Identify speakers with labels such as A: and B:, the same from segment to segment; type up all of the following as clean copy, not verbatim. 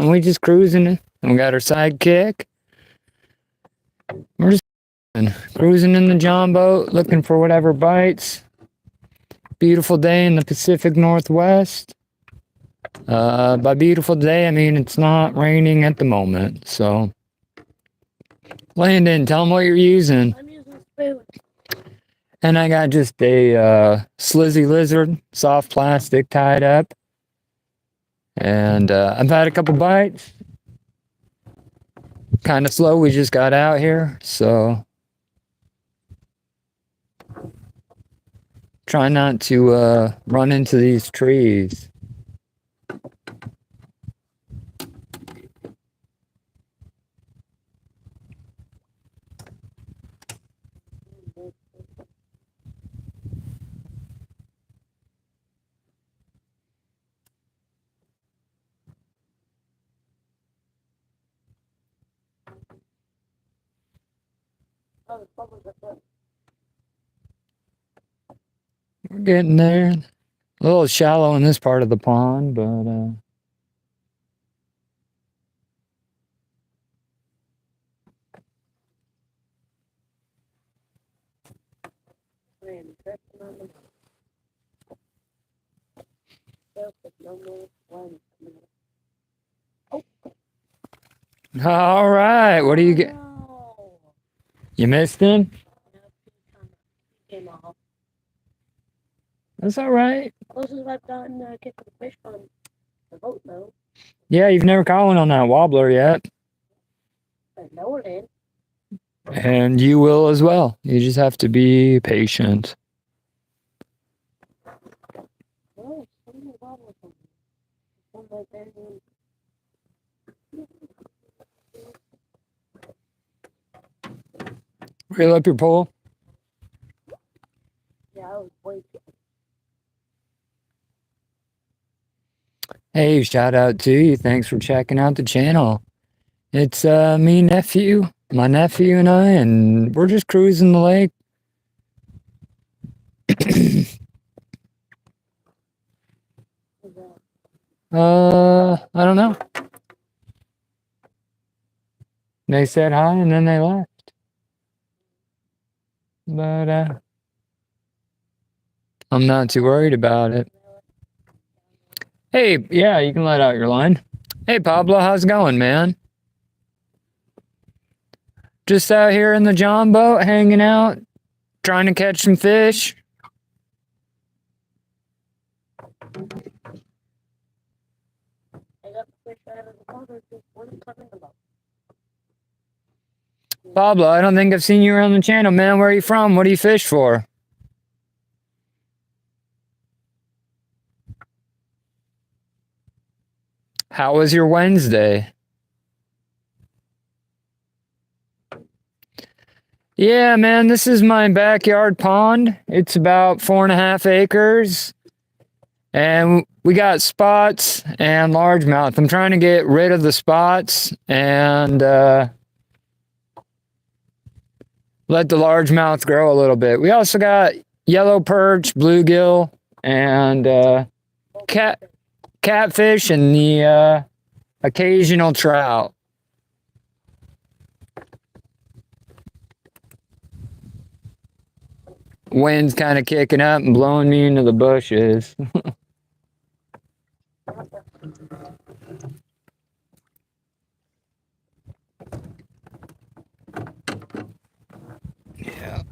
A: and we just cruising. And we got our sidekick. We're just cruising in the John boat, looking for whatever bites. Beautiful day in the Pacific Northwest. By beautiful day, I mean it's not raining at the moment. So, Landon, tell them what you're using.
B: I'm using spoon.
A: And I got just a slizzy lizard, soft plastic tied up. And I've had a couple bites. Kind of slow, we just got out here, so try not to run into these trees. We're getting there. A little shallow in this part of the pond, but all right. What do you get? You missed him? That's all right.
B: Closest I've gotten kicked the fish on the boat, though.
A: Yeah, you've never caught one on that wobbler yet.
B: I know it is.
A: And you will as well. You just have to be patient.
B: Oh, something wobbles on me. Something like that.
A: Reel up your pole.
B: Yeah, I was way too.
A: Hey, shout out to you. Thanks for checking out the channel. It's me, my nephew and I, and we're just cruising the lake. I don't know. They said hi and then they left. But I'm not too worried about it. Hey, yeah, you can let out your line. Hey, Pablo, how's it going, man? Just out here in the John boat, hanging out, trying to catch some fish.
B: I got the fish out of the water. Just one coming about.
A: Pablo, I don't think I've seen you around the channel, man. Where are you from? What do you fish for? How was your Wednesday? Yeah, man, this is my backyard pond. It's about 4.5 acres. And we got spots and largemouth. I'm trying to get rid of the spots and let the largemouth grow a little bit. We also got yellow perch, bluegill, and catfish and the occasional trout. Wind's kind of kicking up and blowing me into the bushes. Yeah.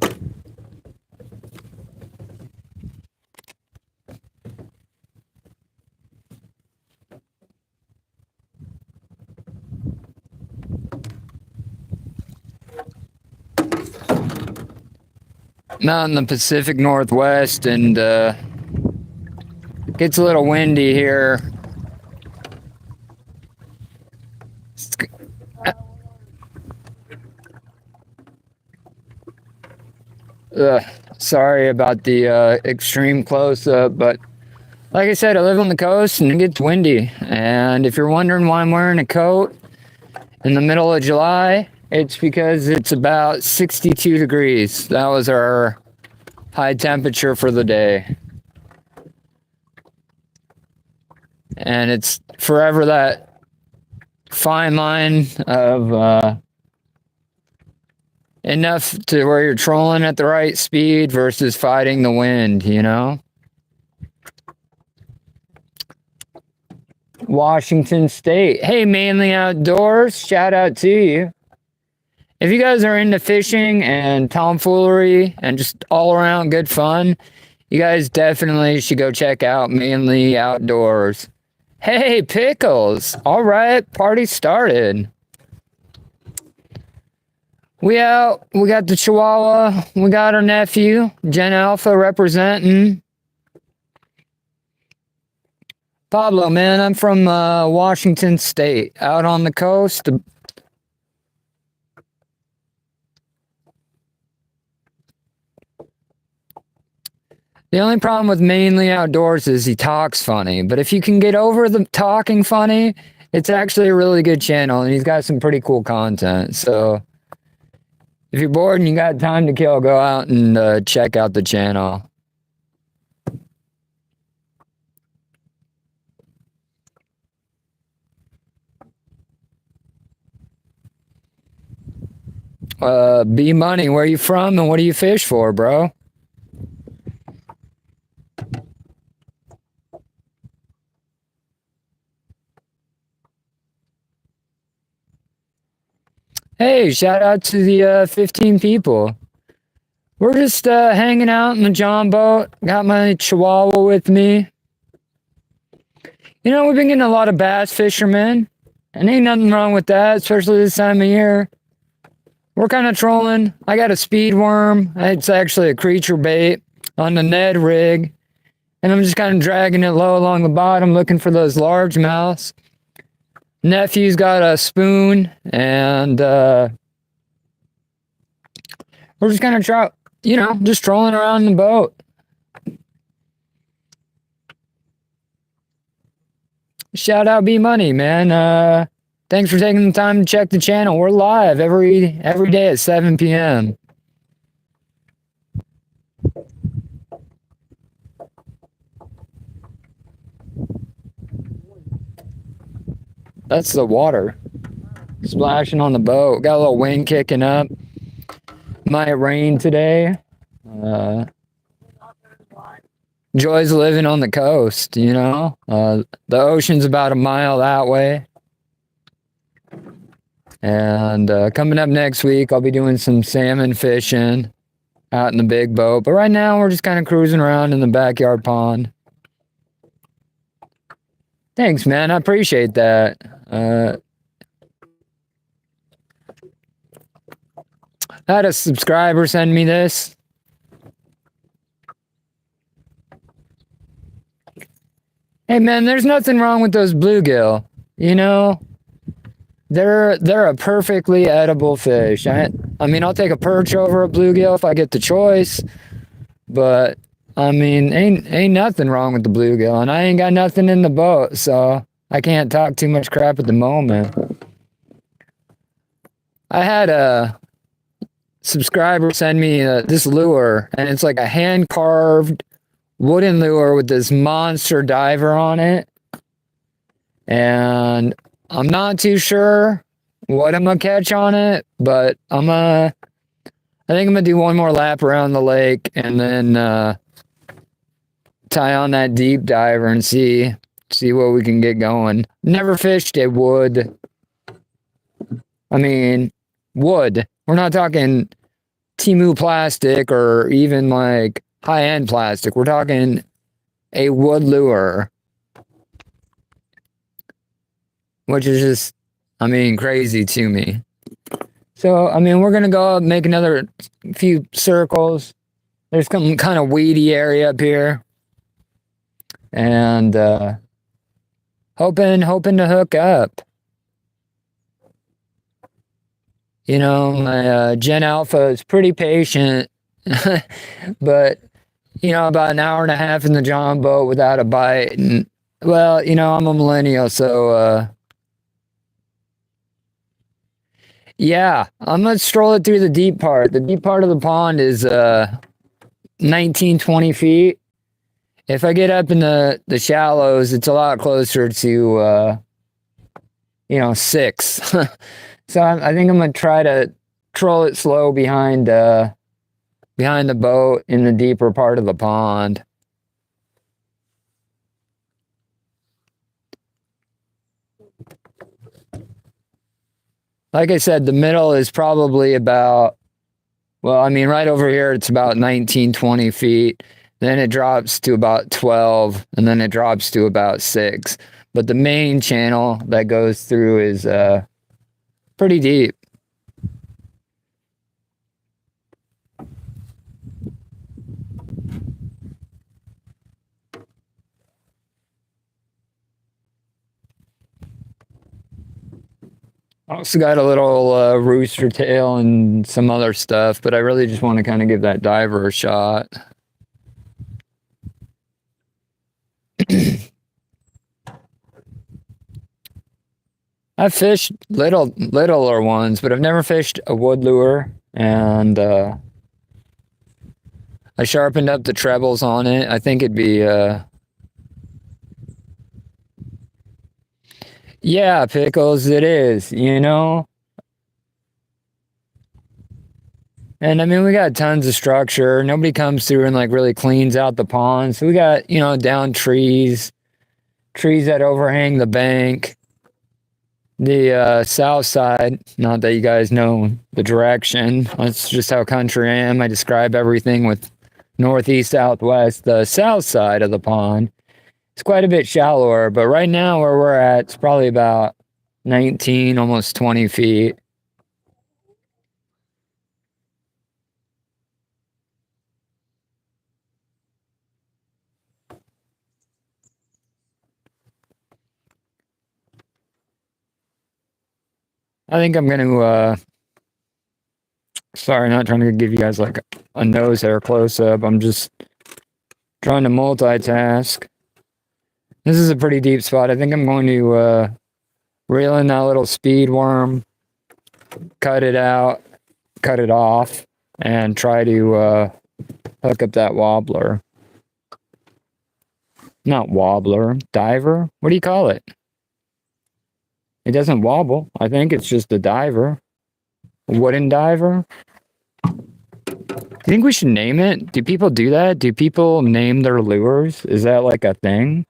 A: I'm out in the Pacific Northwest and gets a little windy here. Sorry about the extreme close-up, but like I said, I live on the coast and it gets windy. And if you're wondering why I'm wearing a coat in the middle of July, it's because it's about 62 degrees. That was our high temperature for the day. And it's forever that fine line of enough to where you're trolling at the right speed versus fighting the wind, you know? Washington State. Hey, Mainly Outdoors, shout out to you. If you guys are into fishing and tomfoolery and just all around good fun, you guys definitely should go check out Mainly Outdoors. Hey, Pickles. All right, party started. We out. We got the Chihuahua. We got our nephew, Gen Alpha, representing. Pablo, man, I'm from Washington State, out on the coast. The only problem with Mainly Outdoors is he talks funny, but if you can get over the talking funny, it's actually a really good channel, and he's got some pretty cool content. So if you're bored and you got time to kill, go out and check out the channel. B Money, where you from and what do you fish for, bro? Hey, shout out to the 15 people. We're just hanging out in the John boat. Got my Chihuahua with me. You know, we've been getting a lot of bass fishermen, and ain't nothing wrong with that, especially this time of year. We're kind of trolling. I got a speed worm. It's actually a creature bait on the Ned rig. And I'm just kind of dragging it low along the bottom, looking for those largemouths. Nephew's got a spoon, and we're just kind of just trolling around the boat. Shout out B Money, man. Thanks for taking the time to check the channel. We're live every day at 7 p.m. That's the water splashing on the boat. Got a little wind kicking up. Might rain today. Joy's living on the coast, you know. The ocean's about a mile that way. And coming up next week, I'll be doing some salmon fishing out in the big boat. But right now, we're just kind of cruising around in the backyard pond. Thanks, man. I appreciate that. I had a subscriber send me this. Hey, man, there's nothing wrong with those bluegill. You know, they're a perfectly edible fish. I mean, I'll take a perch over a bluegill if I get the choice. But I mean, ain't nothing wrong with the bluegill, and I ain't got nothing in the boat, so I can't talk too much crap at the moment. I had a subscriber send me this lure, and it's like a hand-carved wooden lure with this monster diver on it. And I'm not too sure what I'm gonna catch on it, but I think I'm gonna do one more lap around the lake and then tie on that deep diver and see what we can get going. Never fished a wood. I mean, wood. We're not talking Timu plastic or even like high-end plastic. We're talking a wood lure, which is just, I mean, crazy to me. So, I mean, we're going to go up, make another few circles. There's some kind of weedy area up here. And hoping to hook up. You know, my Gen Alpha is pretty patient, but, you know, about an hour and a half in the John boat without a bite. And, well, you know, I'm a millennial, so, yeah, I'm going to stroll it through the deep part. The deep part of the pond is 19, 20 feet. If I get up in the shallows, it's a lot closer to 6. So I think I'm gonna try to troll it slow behind the boat in the deeper part of the pond. Like I said, the middle is probably about, well, I mean, right over here, it's about 19, 20 feet. Then it drops to about 12, and then it drops to about 6. But the main channel that goes through is pretty deep. Also got a little rooster tail and some other stuff, but I really just want to kind of give that diver a shot. I've fished littler ones, but I've never fished a wood lure, and I sharpened up the trebles on it. I think it'd be yeah, pickles it is, And I mean, we got tons of structure. Nobody comes through and like really cleans out the pond. So we got, down trees that overhang the bank. The south side, not that you guys know the direction. That's just how country I am. I describe everything with northeast, southwest. The south side of the pond, it's quite a bit shallower, but right now where we're at, it's probably about 19, almost 20 feet. I think I'm going to, sorry, not trying to give you guys like a nose hair close up. I'm just trying to multitask. This is a pretty deep spot. I think I'm going to reel in that little speed worm, cut it out, cut it off, and try to hook up that wobbler. Not wobbler, diver? What do you call it? It doesn't wobble. I think it's just a diver. A wooden diver? Do you think we should name it? Do people do that? Do people name their lures? Is that like a thing?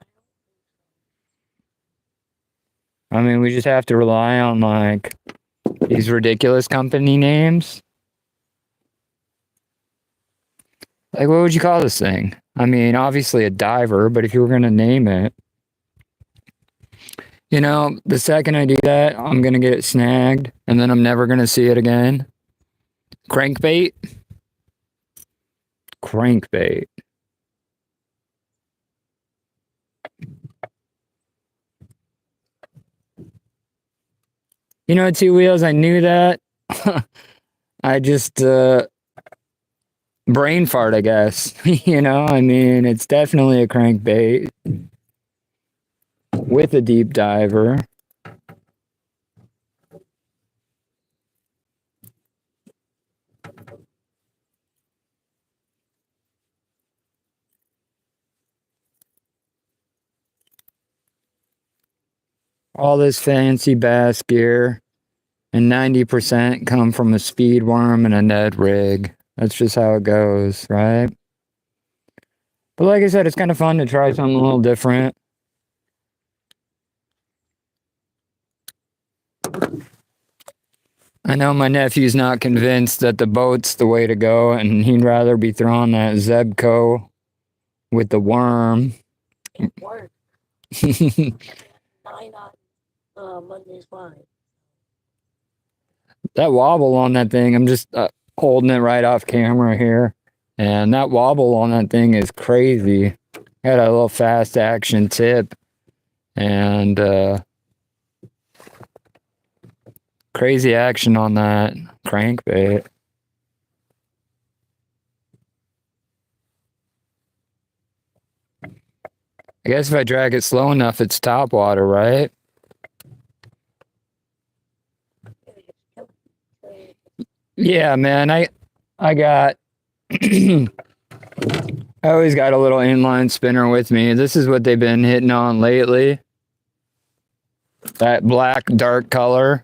A: I mean, we just have to rely on like these ridiculous company names. Like, what would you call this thing? I mean, obviously a diver, but if you were going to name it, the second I do that, I'm going to get it snagged, and then I'm never going to see it again. Crankbait? Crankbait. Two wheels, I knew that. I just, brain fart, I guess. I mean, it's definitely a crankbait with a deep diver. All this fancy bass gear, and 90% come from a speed worm and a Ned rig. That's just how it goes, right? But like I said, it's kind of fun to try something a little different. I know my nephew's not convinced that the boat's the way to go, and he'd rather be throwing that Zebco with the worm.
B: It worked. 9 on Monday's fine.
A: That wobble on that thing, I'm just holding it right off camera here, and that wobble on that thing is crazy. Got a little fast action tip, and crazy action on that crankbait. I guess if I drag it slow enough, it's top water, right? Yeah, man, I got I always got a little inline spinner with me. This is what they've been hitting on lately. that black dark color.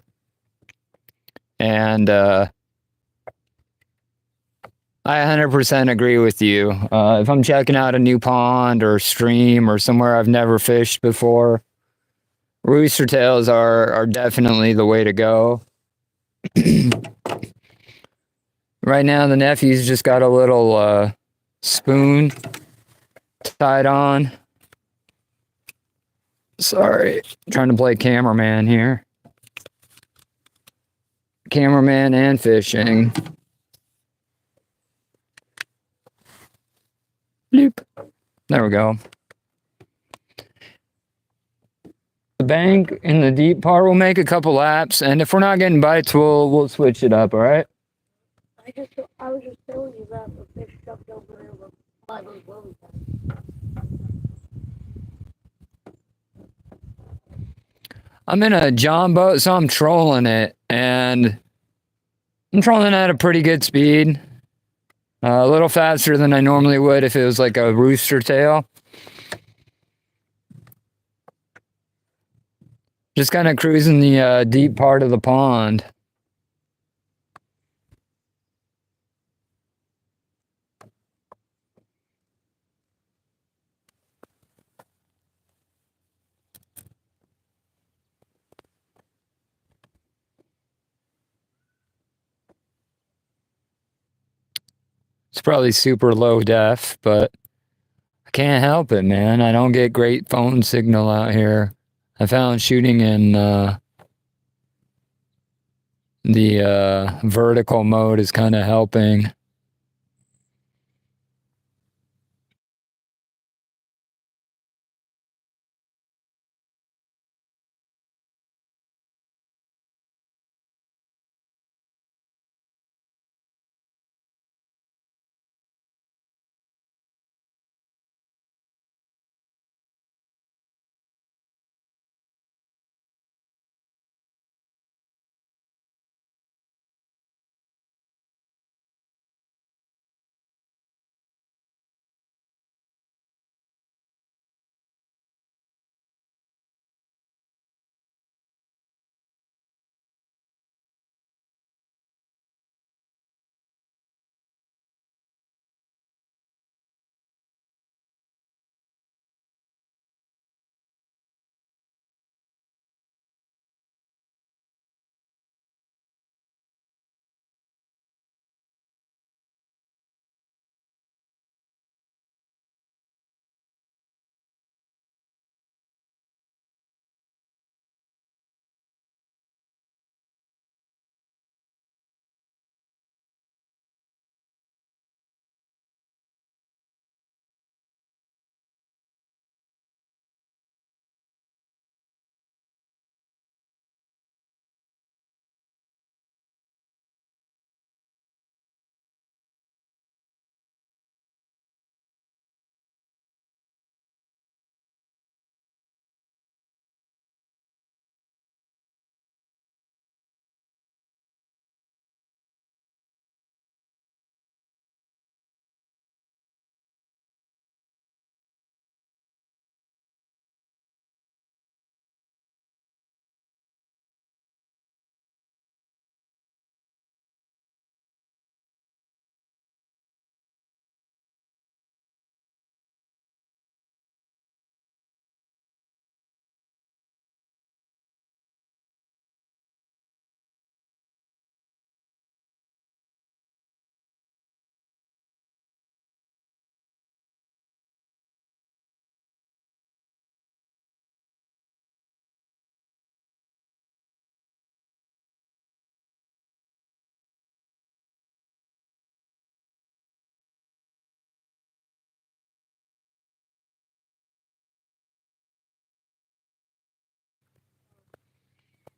A: And I 100% agree with you. If I'm checking out a new pond or stream or somewhere I've never fished before, rooster tails are definitely the way to go. Right now, the nephew's just got a little spoon tied on. Sorry, trying to play cameraman here. Cameraman and fishing. Bloop. There we go. The bank in the deep part will make a couple laps, and if we're not getting bites, we'll switch it up. All right.
B: I was just telling you that the fish jumped over there by those lilies.
A: I'm in a John boat, so I'm trolling it, and I'm trolling at a pretty good speed. A little faster than I normally would if it was like a rooster tail. Just kind of cruising the deep part of the pond. It's probably super low def, but I can't help it, man. I don't get great phone signal out here. I found shooting in the vertical mode is kind of helping.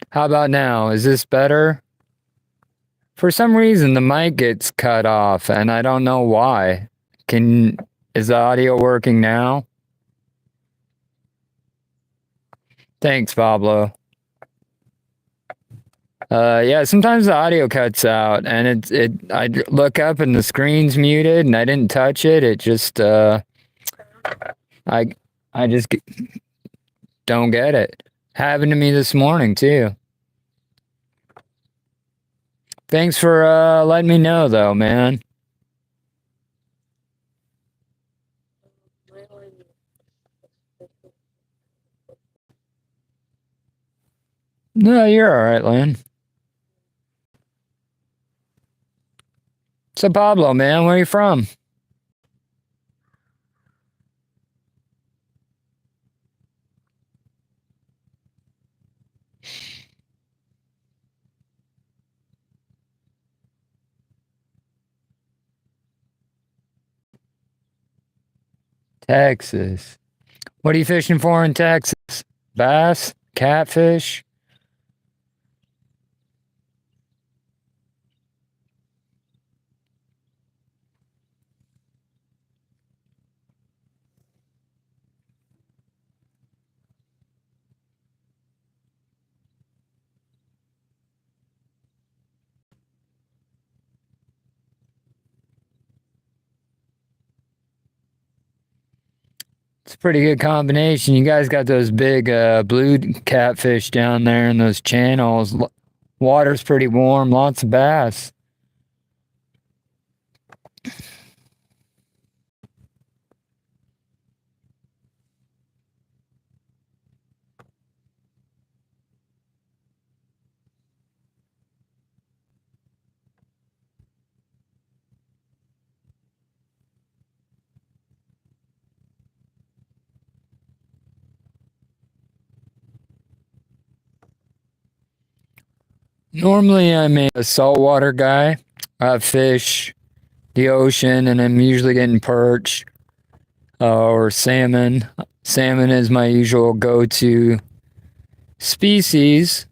A: How about now? Is this better? For some reason, the mic gets cut off, and I don't know why. Is the audio working now? Thanks, Pablo. Yeah, sometimes the audio cuts out, and I look up and the screen's muted, and I didn't touch it. It just I just don't get it. Happened to me this morning too. Thanks for letting me know though, man.
B: Really?
A: No, you're all right, Lynn. So Pablo, man, where you from? Texas. What are you fishing for in Texas? Bass? Catfish? It's a pretty good combination. You guys got those big blue catfish down there in those channels. Water's pretty warm, lots of bass. Normally, I'm a saltwater guy. I fish the ocean, and I'm usually getting perch or salmon. Salmon is my usual go-to species.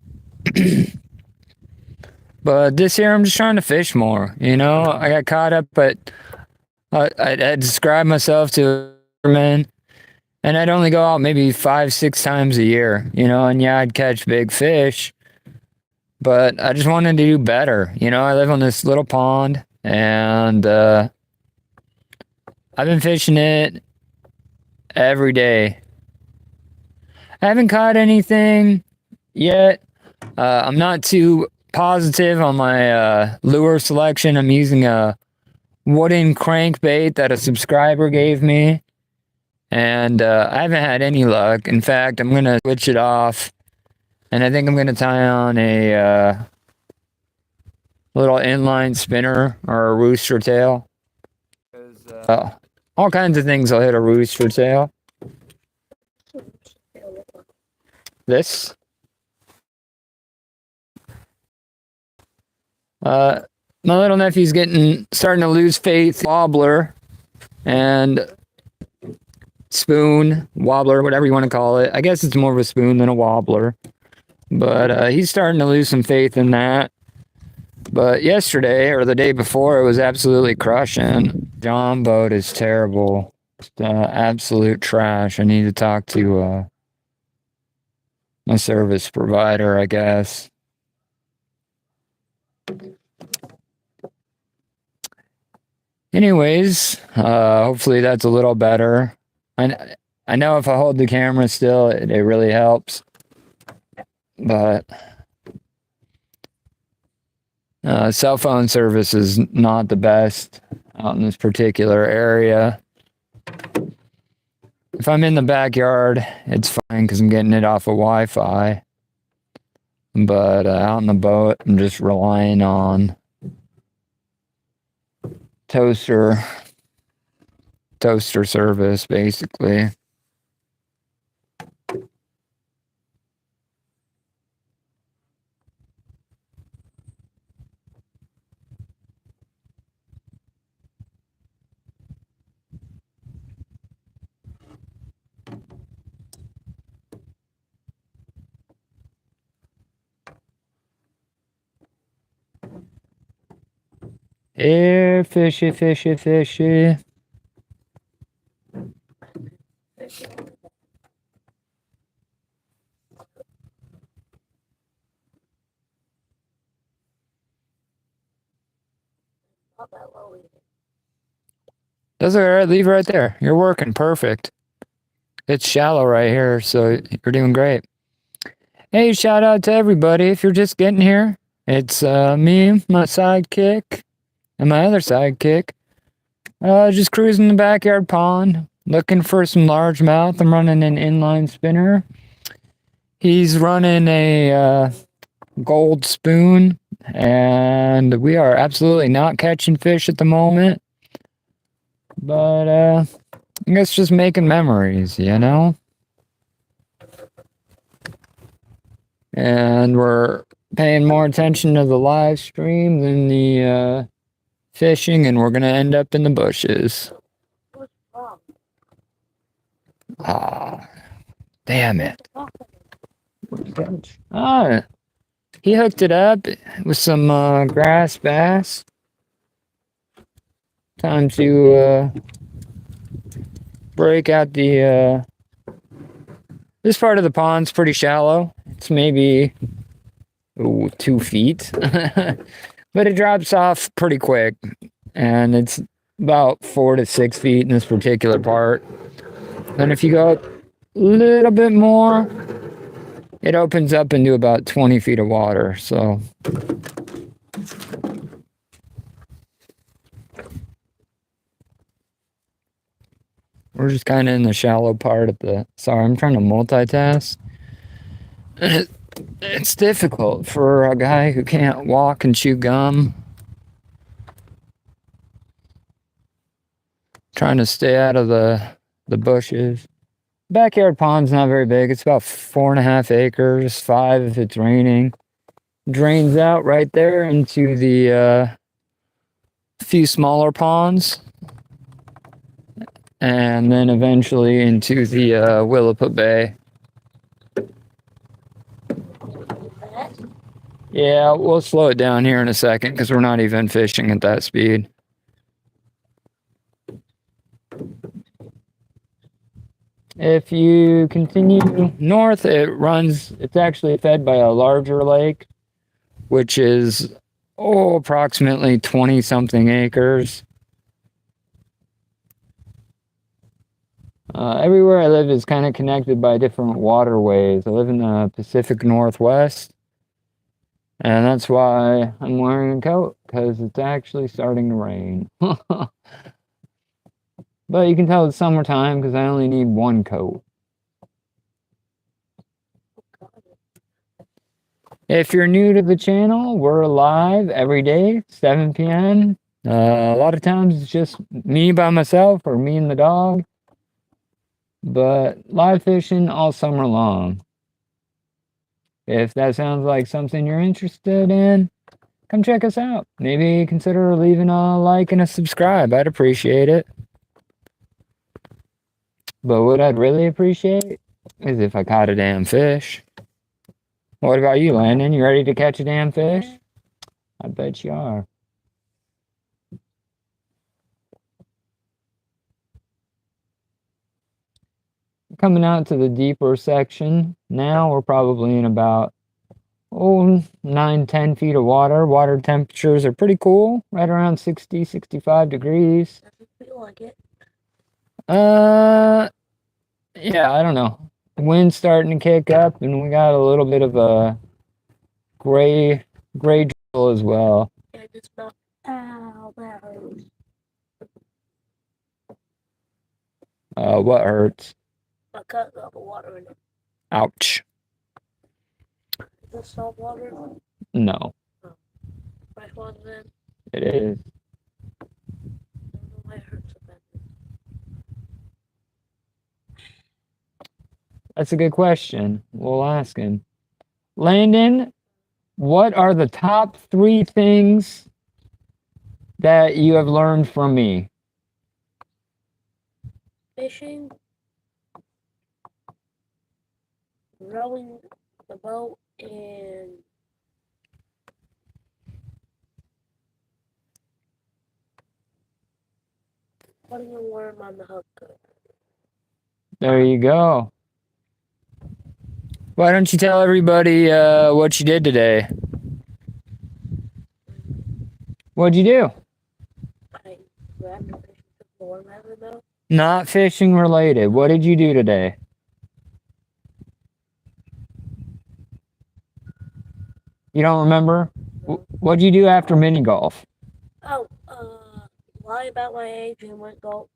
A: But this year, I'm just trying to fish more. You know, I got caught up, but I describe myself to a fisherman, and I'd only go out maybe 5, 6 times a year. You know, and yeah, I'd catch big fish, but I just wanted to do better. You know, I live on this little pond, and I've been fishing it every day. I haven't caught anything yet. I'm not too positive on my lure selection. I'm using a wooden crankbait that a subscriber gave me, and I haven't had any luck. In fact, I'm gonna switch it off, and I think I'm gonna tie on a little inline spinner or a rooster tail. All kinds of things will hit a rooster tail. This. My little nephew's starting to lose faith. Wobbler and spoon, wobbler, whatever you want to call it. I guess it's more of a spoon than a wobbler. But he's starting to lose some faith in that. But yesterday or the day before, it was absolutely crushing. John boat is terrible. It's, absolute trash. I need to talk to my service provider, I guess. Anyways, hopefully that's a little better. I know if I hold the camera still, it really helps. But cell phone service is not the best out in this particular area. If I'm in the backyard, it's fine because I'm getting it off of Wi-Fi. But out in the boat, I'm just relying on toaster service, basically. Here, fishy, fishy, fishy.
B: Not that low either.
A: That's all right. Leave it right there. You're working perfect. It's shallow right here, so you're doing great. Hey, shout out to everybody. If you're just getting here, it's me, my sidekick, and my other sidekick. Just cruising the backyard pond, looking for some largemouth. I'm running an inline spinner. He's running a gold spoon, and we are absolutely not catching fish at the moment. But I guess just making memories, you know? And we're paying more attention to the live stream than the fishing, and we're gonna end up in the bushes.
B: What's wrong?
A: Ah, damn it. Ah, he hooked it up with some grass bass. Time to break out the this part of the pond's pretty shallow. It's maybe 2 feet, but it drops off pretty quick, and it's about 4 to 6 feet in this particular part. And if you go up a little bit more, it opens up into about 20 feet of water. So we're just kind of in the shallow part of the... Sorry, I'm trying to multitask. And it's difficult for a guy who can't walk and chew gum. Trying to stay out of the bushes. Backyard pond's not very big. It's about 4.5 acres, 5 if it's raining. Drains out right there into the few smaller ponds. And then eventually into the Willapa Bay. Yeah, we'll slow it down here in a second because we're not even fishing at that speed. If you continue north, it's actually fed by a larger lake, which is approximately 20-something acres. Everywhere I live is kind of connected by different waterways. I live in the Pacific Northwest, and that's why I'm wearing a coat, because it's actually starting to rain. But you can tell it's summertime because I only need 1 coat. If you're new to the channel, we're live every day, 7 p.m. A lot of times it's just me by myself or me and the dog. But live fishing all summer long. If that sounds like something you're interested in, come check us out. Maybe consider leaving a like and a subscribe. I'd appreciate it. But what I'd really appreciate is if I caught a damn fish. What about you, Landon? You ready to catch a damn fish? I bet you are. Coming out to the deeper section. Now we're probably in about 9-10 feet of water. Water temperatures are pretty cool, right around 60-65 degrees.
B: Doesn't feel like it.
A: Yeah, I don't know. The wind's starting to kick up, and we got a little bit of a gray drizzle as well.
B: I just felt, ow, that hurts.
A: What hurts?
B: I cut the water in it.
A: Ouch.
B: Is this salt water?
A: No,
B: Fresh water then?
A: it is.
B: I don't know why it hurts so bad.
A: That's a good question. We'll ask him. Landon, what are the top 3 things that you have learned from me?
B: Fishing, rowing the boat, and putting a worm on the hook.
A: There you go. Why don't you tell everybody what you did today? What'd you do?
B: I grabbed the fish and took the worm out of the mouth.
A: Not fishing related. What did you do today? You don't remember? What'd you do after mini golf?
B: Oh, lie about my age and went golf,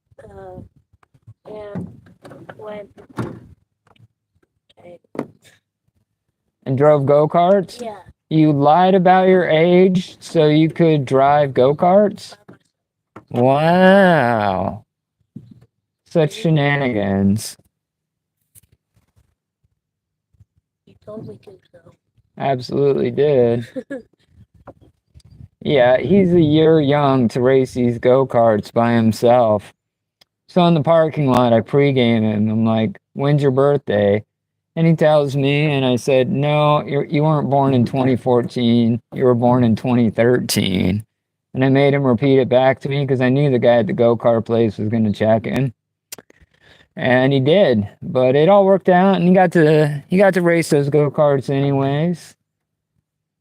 B: and went, okay,
A: And drove go-karts?
B: yeah,
A: You lied about your age so you could drive go-karts?
B: by myself.
A: Wow. Such shenanigans.
B: You told me to, so.
A: Absolutely did. Yeah, he's a year young to race these go-karts by himself. So in the parking lot, I pregame him. I'm like, when's your birthday? And he tells me, and I said, no, you weren't born in 2014. You were born in 2013. And I made him repeat it back to me because I knew the guy at the go-kart place was going to check in. And he did, but it all worked out, and he got to race those go-karts anyways.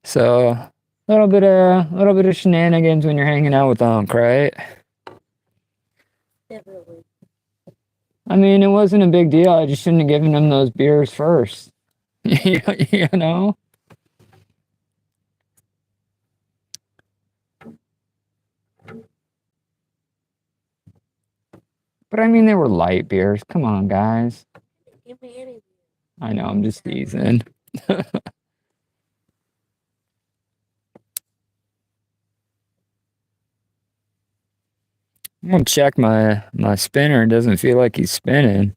A: So a little bit of shenanigans when you're hanging out with Unc, right?
B: Definitely.
A: I mean, it wasn't a big deal. I just shouldn't have given him those beers first. You know? But I mean, they were light beers. Come on, guys.
B: Give me any.
A: I know, I'm just teasing. I'm gonna check my spinner. It doesn't feel like he's spinning.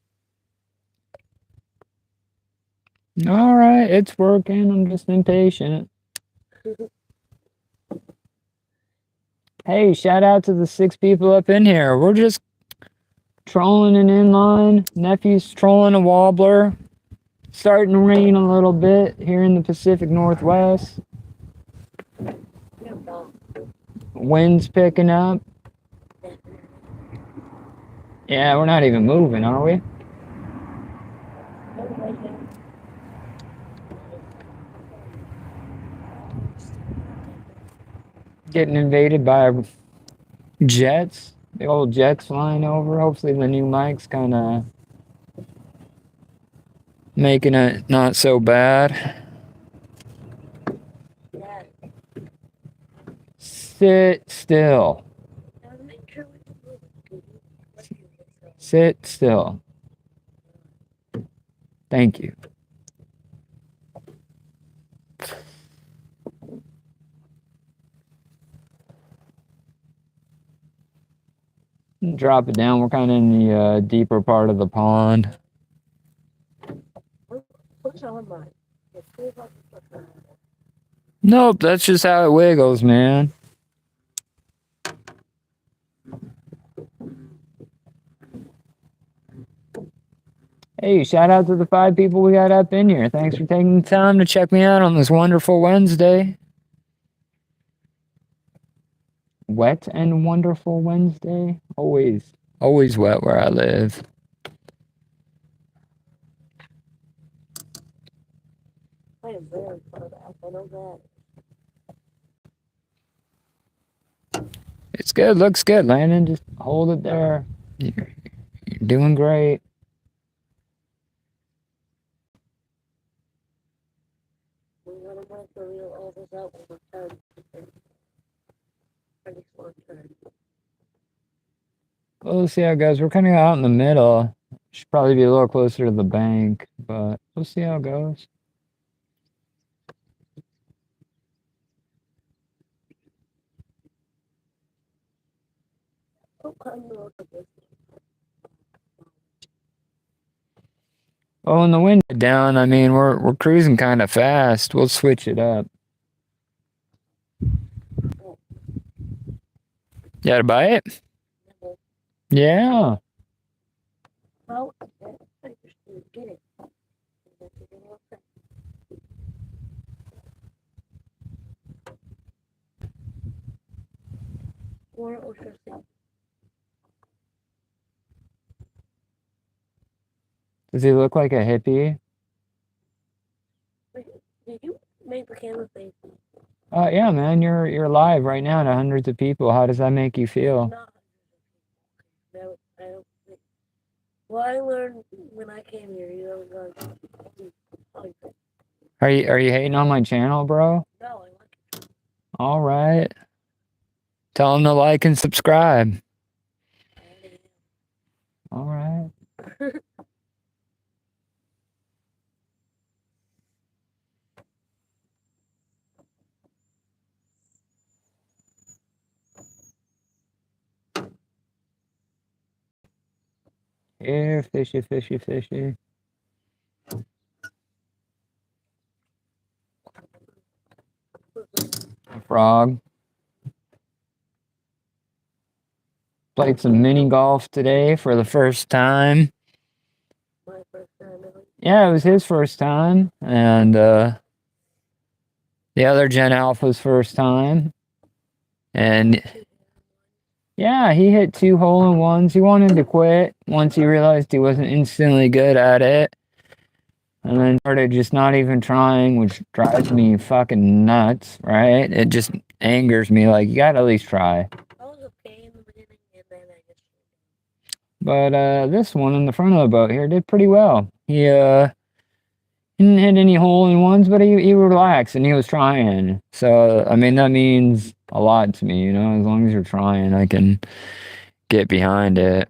A: All right, it's working. I'm just impatient. Hey, shout out to the 6 people up in here. We're just trolling an inline. Nephew's trolling a wobbler. Starting to rain a little bit here in the Pacific Northwest.
B: You're wrong.
A: Wind's picking up. Yeah, we're not even moving, are we? Getting invaded by jets. The old jets flying over. Hopefully the new mic's kind of making it not so bad.
B: Yeah.
A: Sit still.
B: Now make sure we can move it, 'cause you let yourself.
A: Sit still. Thank you. Drop it down. We're kind of in the deeper part of the pond.
B: What's on mine? It's 2 o'clock.
A: Nope, that's just how it wiggles, man. Hey, shout out to the 5 people we got up in here. Thanks for taking the time to check me out on this wonderful Wednesday. Wet and wonderful Wednesday. Always wet where I live.
B: I am very far back. I know that.
A: It's good. Looks good, Landon. Just hold it there. You're doing great.
B: We want to make the real all this out when we're done. Pretty slow turn.
A: Well, we'll see how it goes. We're kind of out in the middle. Should probably be a little closer to the bank, but we'll see how it goes.
B: Oh, come look at this.
A: Well, when the wind is down, I mean, we're cruising kind of fast. We'll switch it up. You gotta buy it? Yeah.
B: Well, I just didn't get it. Or Ocean.
A: Does he look like a hippie?
B: Did you make the camera face?
A: Yeah, man, you're live right now to hundreds of people. How does that make you feel?
B: Not no, I don't think. Well, I learned when I came here, you know,
A: Are you hating on my channel, bro?
B: no,
A: All right. Tell them to like and subscribe. All right. Here, fishy, fishy, fishy. Frog. Played some mini golf today for the first time.
B: My first time ever.
A: Yeah, it was his first time, and the other Gen Alpha's first time. And yeah, he hit 2 hole-in-ones. He wanted to quit once he realized he wasn't instantly good at it. And then started just not even trying, which drives me fucking nuts, right? It just angers me. Like, you gotta at least try.
B: I was okay in the beginning, and then I just.
A: But this one in the front of the boat here did pretty well. He didn't hit any hole-in-ones, but he relaxed and he was trying. So, I mean, that means a lot to me, you know? As long as you're trying, I can get behind it.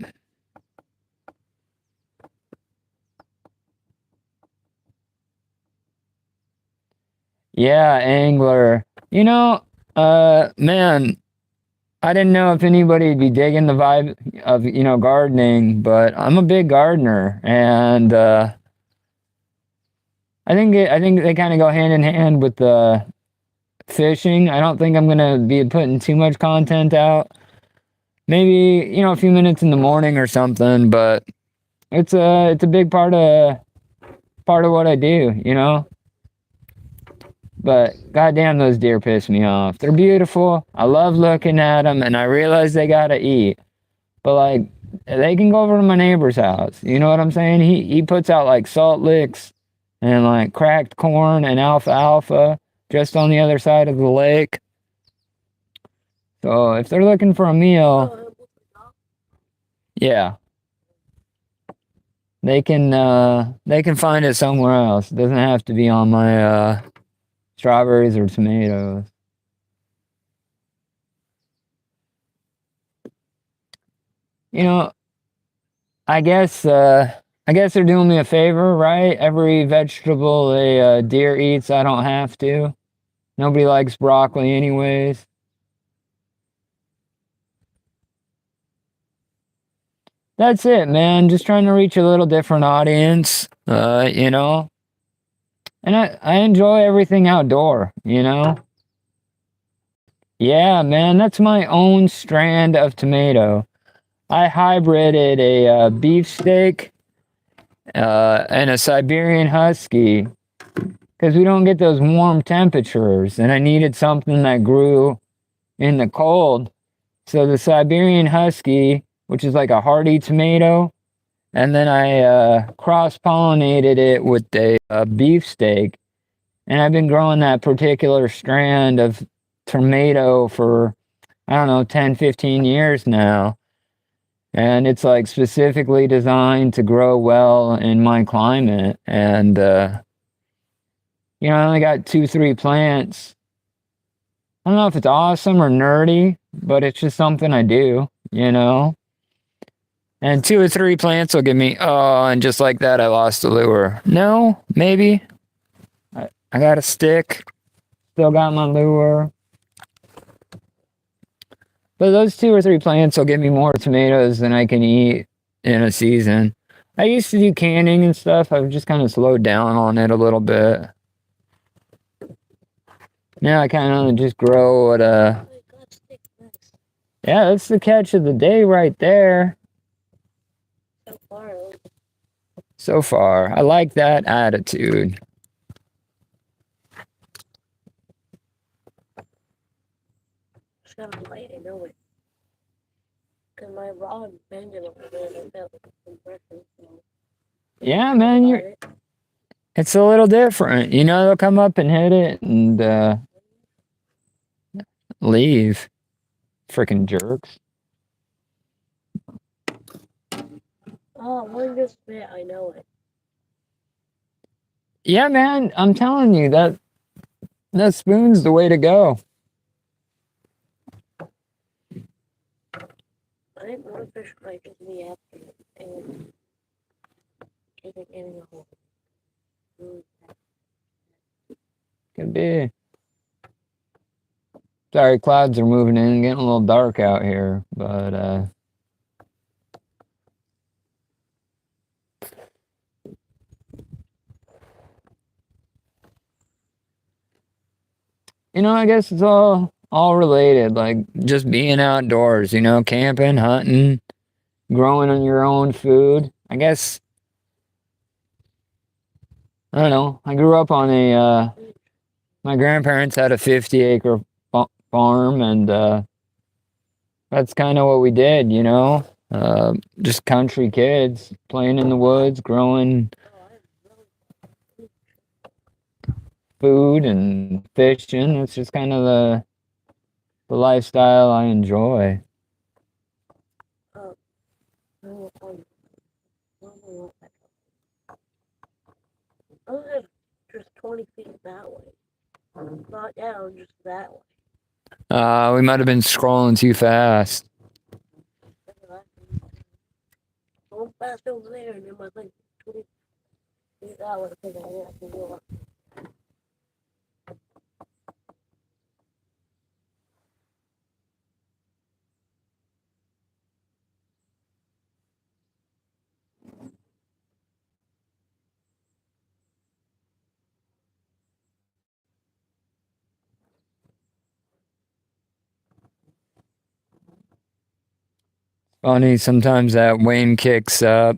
A: Yeah, angler. You know, man, I didn't know if anybody'd be digging the vibe of, you know, gardening, but I'm a big gardener, and I think they kind of go hand in hand with the fishing. I don't think I'm gonna be putting too much content out. Maybe, you know, a few minutes in the morning or something, but it's a big part of what I do, you know? But goddamn, those deer piss me off. They're beautiful. I love looking at them, and I realize they gotta eat. But like, they can go over to my neighbor's house. You know what I'm saying? He puts out like salt licks and like cracked corn and alfalfa just on the other side of the lake. So if they're looking for a meal, yeah, they can find it somewhere else. It doesn't have to be on my strawberries or tomatoes. You know, I guess they're doing me a favor, right? Every vegetable a deer eats, I don't have to. Nobody likes broccoli anyways. That's it, man. Just trying to reach a little different audience, you know? And I enjoy everything outdoor, you know? Yeah, man, that's my own strand of tomato. I hybrided a beefsteak and a Siberian Husky because we don't get those warm temperatures, and I needed something that grew in the cold. So the Siberian Husky, which is like a hardy tomato, and then I cross-pollinated it with a beefsteak, and I've been growing that particular strand of tomato for, I don't know, 10, 15 years now. And it's like specifically designed to grow well in my climate. And, you know, I only got 2, 3 plants. I don't know if it's awesome or nerdy, but it's just something I do, you know? And 2 or 3 plants will give me, oh, and just like that, I lost the lure. No, maybe. I got a stick. Still got my lure. But those 2 or 3 plants will give me more tomatoes than I can eat in a season. I used to do canning and stuff. I've just kind of slowed down on it a little bit. Now I kind of just grow at a... Yeah, that's the catch of the day right there. So far. I like that attitude.
B: It's got a light, I know it. Because my rod bended over there and I felt like a compression. So
A: Yeah, man, it's a little different. You know, they'll come up and hit it and leave. Freaking jerks.
B: oh, one just bit, I know it.
A: Yeah, man, I'm telling you that spoon's the way to go.
B: think one fish might just be after it and isn't getting a hold of it.
A: Could be. Sorry, clouds are moving in, getting a little dark out here, but I guess it's all related, like just being outdoors, camping, hunting, growing on your own food. I guess I don't know. I grew up on my grandparents had a 50-acre farm, and that's kind of what we did, just country kids playing in the woods, growing food and fishing. It's just kind of the lifestyle I enjoy.
B: I was just 20 feet that way. Not down, just that way.
A: We might have been scrolling too fast.
B: Go fast over there, and then my thing 20 feet that way because I have to go up.
A: Funny, sometimes that Wayne kicks up.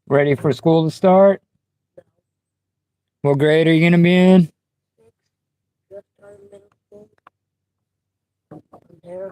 A: Ready for school to start? What grade are you going to be in?
B: Just started middle school. There.